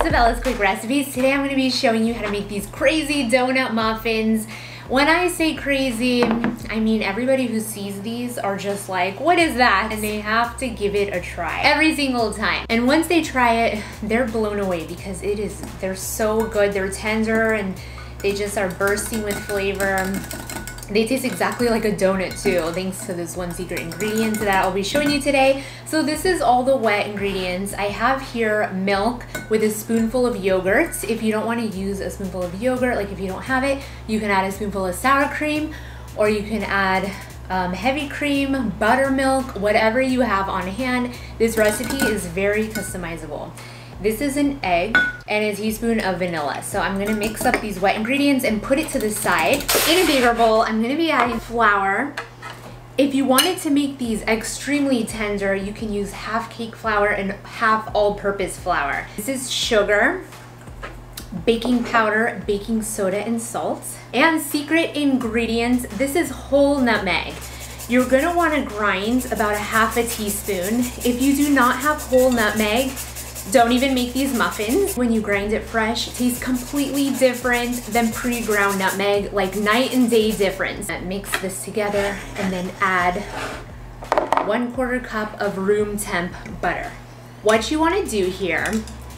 Isabella's Quick Recipes. Today I'm going to be showing you how to make these crazy donut muffins. When I say crazy, I mean everybody who sees these are just like, what is that? And they have to give it a try every single time. And once they try it, they're blown away because they're so good. They're tender and they just are bursting with flavor. They taste exactly like a donut too, thanks to this one secret ingredient that I'll be showing you today. So this is all the wet ingredients. I have here milk with a spoonful of yogurt. If you don't want to use a spoonful of yogurt, like if you don't have it, you can add a spoonful of sour cream, or you can add heavy cream, buttermilk, whatever you have on hand. This recipe is very customizable. This is an egg and a teaspoon of vanilla. So I'm gonna mix up these wet ingredients and put it to the side. In a bigger bowl, I'm gonna be adding flour. If you wanted to make these extremely tender, you can use half cake flour and half all-purpose flour. This is sugar, baking powder, baking soda, and salt. And secret ingredients, this is whole nutmeg. You're gonna wanna grind about a half a teaspoon. If you do not have whole nutmeg, don't even make these muffins. When you grind it fresh, it tastes completely different than pre-ground nutmeg, like night and day difference. Mix this together and then add 1/4 cup of room temp butter. What you want to do here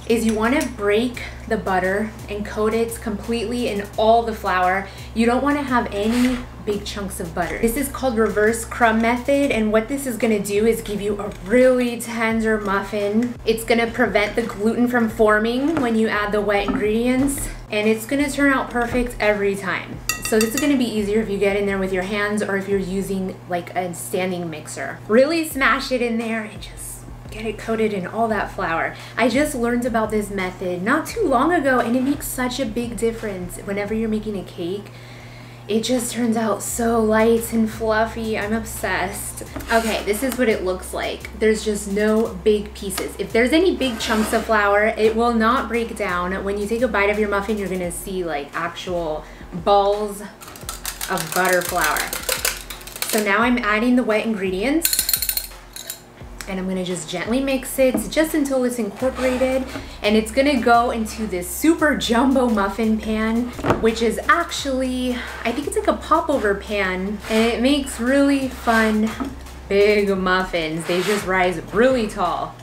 is you want to break the butter and coat it completely in all the flour. You don't want to have any big chunks of butter. This is called reverse crumb method, and what this is gonna do is give you a really tender muffin. It's gonna prevent the gluten from forming when you add the wet ingredients, and it's gonna turn out perfect every time. So this is gonna be easier if you get in there with your hands or if you're using like a standing mixer. Really smash it in there and just get it coated in all that flour. I just learned about this method not too long ago, and it makes such a big difference whenever you're making a cake. It just turns out so light and fluffy. I'm obsessed. Okay, this is what it looks like. There's just no big pieces. If there's any big chunks of flour, it will not break down. When you take a bite of your muffin, you're gonna see like actual balls of butter flour. So now I'm adding the wet ingredients, and I'm gonna just gently mix it just until it's incorporated, and it's gonna go into this super jumbo muffin pan, which is actually, I think it's like a popover pan, and it makes really fun big muffins. They just rise really tall.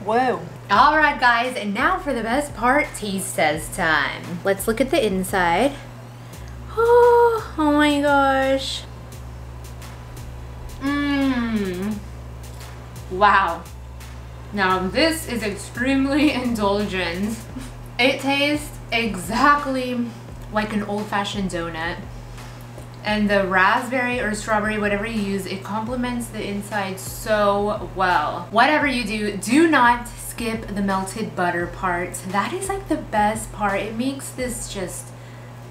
Whoa. All right, guys, and now for the best part, taste test time. Let's look at the inside. Oh my gosh. Wow. Now this is extremely indulgent. It tastes exactly like an old-fashioned donut. And the raspberry or strawberry, whatever you use, it complements the inside so well. Whatever you do, do not skip the melted butter part. That is like the best part. It makes this just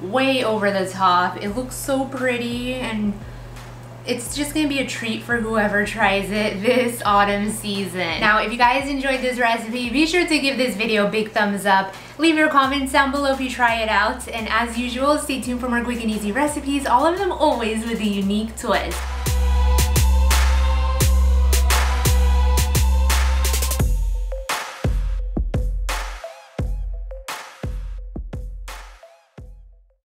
way over the top. It looks so pretty, and it's just gonna be a treat for whoever tries it this autumn season. Now, if you guys enjoyed this recipe, be sure to give this video a big thumbs up. Leave your comments down below if you try it out. And as usual, stay tuned for more quick and easy recipes, all of them always with a unique twist.